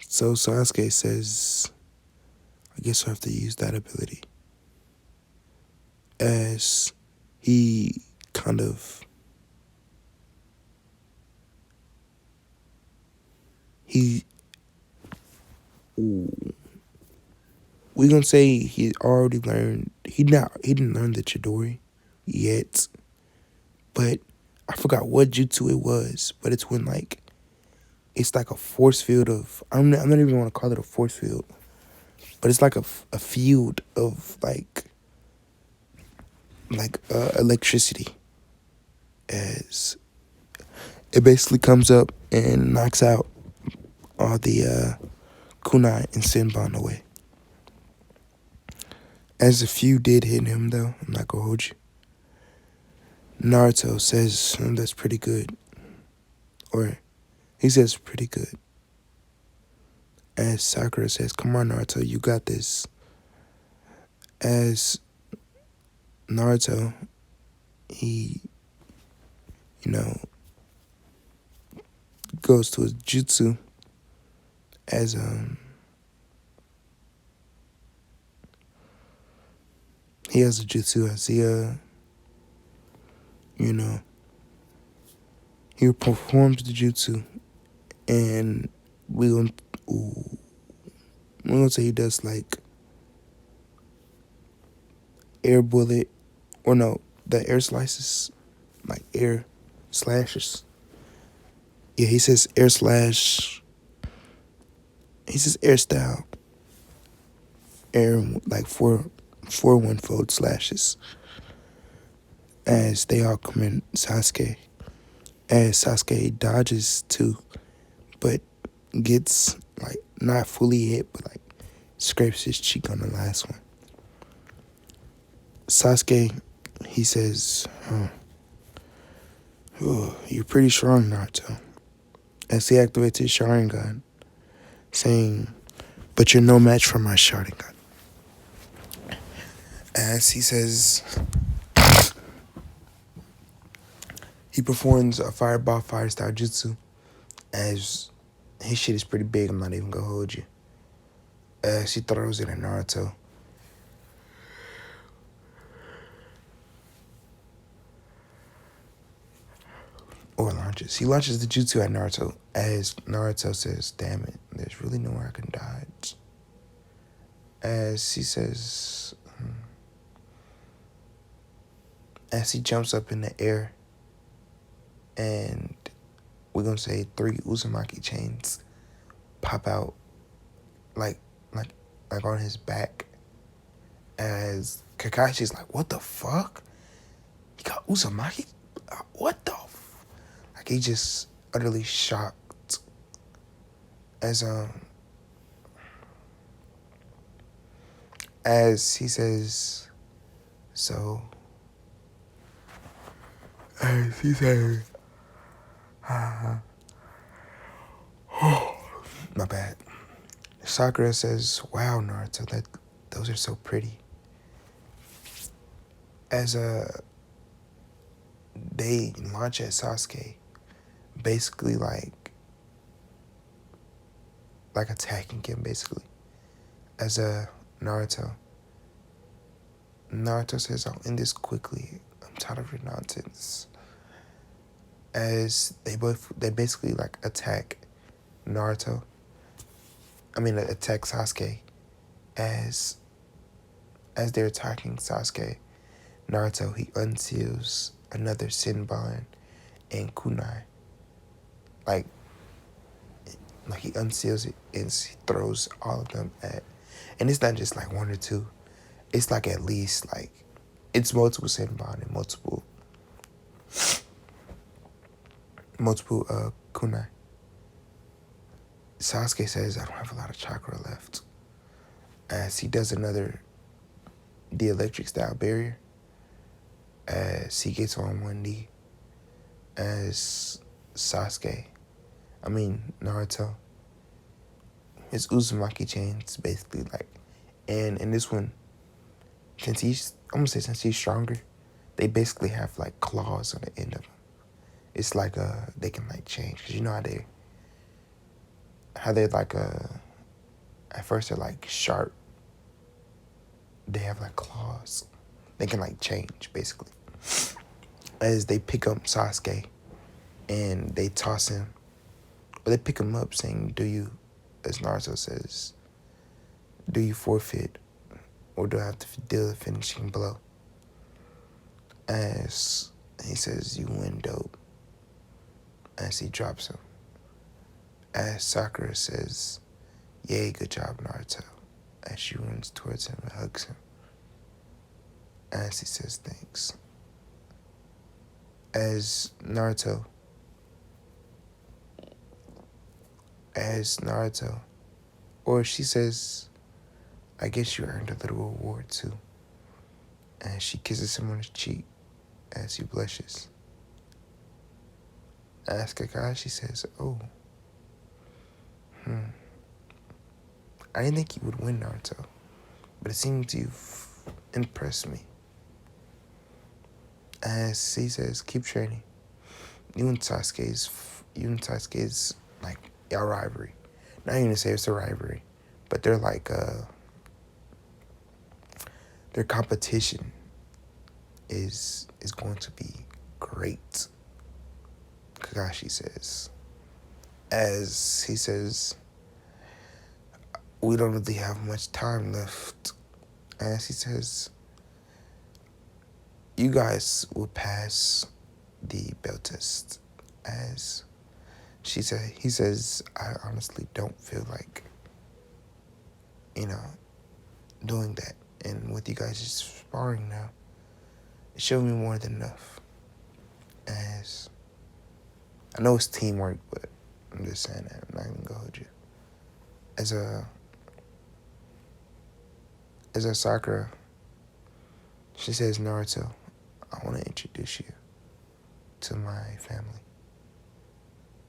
So Sasuke says, I guess I have to use that ability. As he kind of, we're gonna say he already learned, he didn't learn the Chidori yet, but I forgot what jutsu it was, but it's when it's like a force field of, I'm not even want to call it a force field, but it's like a field of electricity, as it basically comes up and knocks out all the kunai and senbon away. As a few did hit him though, I'm not gonna hold you. Naruto says, that's pretty good. Or he says pretty good. As Sakura says, come on Naruto, you got this. As Naruto, he, goes to his jutsu as he has a jutsu as he performs the jutsu, and we're gonna say he does like air bullet, or no, the air slices, like air slashes. Yeah, he says air slash. He says air style. Air like four one-fold slashes. As they all come in Sasuke. As Sasuke dodges too, but gets not fully hit, but like scrapes his cheek on the last one. Sasuke, he says, oh, you're pretty strong, Naruto. As he activates his Sharingan, saying, but you're no match for my Sharingan. As he says, he performs a fireball fire style jutsu. As his shit is pretty big, I'm not even gonna hold you. As he throws it at Naruto. Or launches. He launches the jutsu at Naruto. As Naruto says, damn it, there's really nowhere I can dodge. As he says, as he jumps up in the air, and we're gonna say 3 Uzumaki chains pop out like on his back. As Kakashi's like, what the fuck? He got Uzumaki? What the like, he just utterly shocked. As he says, so, as he says, my bad. Sakura says, wow, Naruto, those are so pretty. As they launch at Sasuke, basically like attacking him, basically. As Naruto says, I'll end this quickly. I'm tired of your nonsense. As they basically like attack Naruto. Attack Sasuke. As they're attacking Sasuke, Naruto, he unseals another Senbon and kunai. Like he unseals it and he throws all of them at, and it's not just like 1 or 2. It's like at least like, it's multiple Senbon and multiple kunai. Sasuke says, I don't have a lot of chakra left. As he does another electric style barrier. As he gets on one knee. As Naruto, his Uzumaki chains basically like, and in this one, since he's stronger, they basically have like claws on the end of them. It's like they can like change, because you know how they're like at first they're like sharp. They have like claws. They can like change basically. As they pick up Sasuke and they toss him, or they pick him up saying, as Naruto says, do you forfeit, or do I have to deal the finishing blow? As he says, you win, dope. As he drops him. As Sakura says, yay, good job, Naruto. As she runs towards him and hugs him. As he says, thanks. As Naruto, or she says, I guess you earned a little reward too. And she kisses him on his cheek as he blushes. As Kakashi says, oh, I didn't think you would win, Naruto, but it seems you've impressed me. As he says, keep training. You and Sasuke's like y'all rivalry. Not even to say it's a rivalry, but they're like their competition is going to be great. Kakashi says. As he says, we don't really have much time left. As he says, you guys will pass the belt test. As he says, I honestly don't feel like, doing that. And with you guys just sparring now, it showed me more than enough. As I know it's teamwork, but I'm just saying that. I'm not even gonna hold you. as a Sakura, she says, Naruto, I want to introduce you to my family.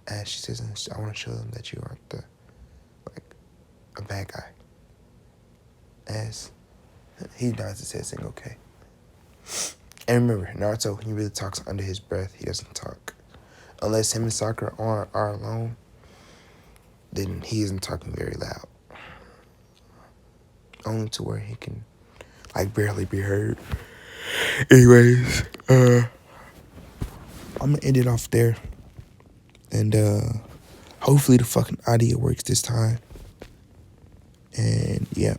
And she says, I want to show them that you aren't a bad guy. As he nods his head saying, okay. And remember, Naruto, when he really talks under his breath, he doesn't talk. Unless him and Sakura are alone, then he isn't talking very loud. Only to where he can, barely be heard. Anyways, I'm gonna end it off there. And, hopefully the fucking audio works this time. And, yeah.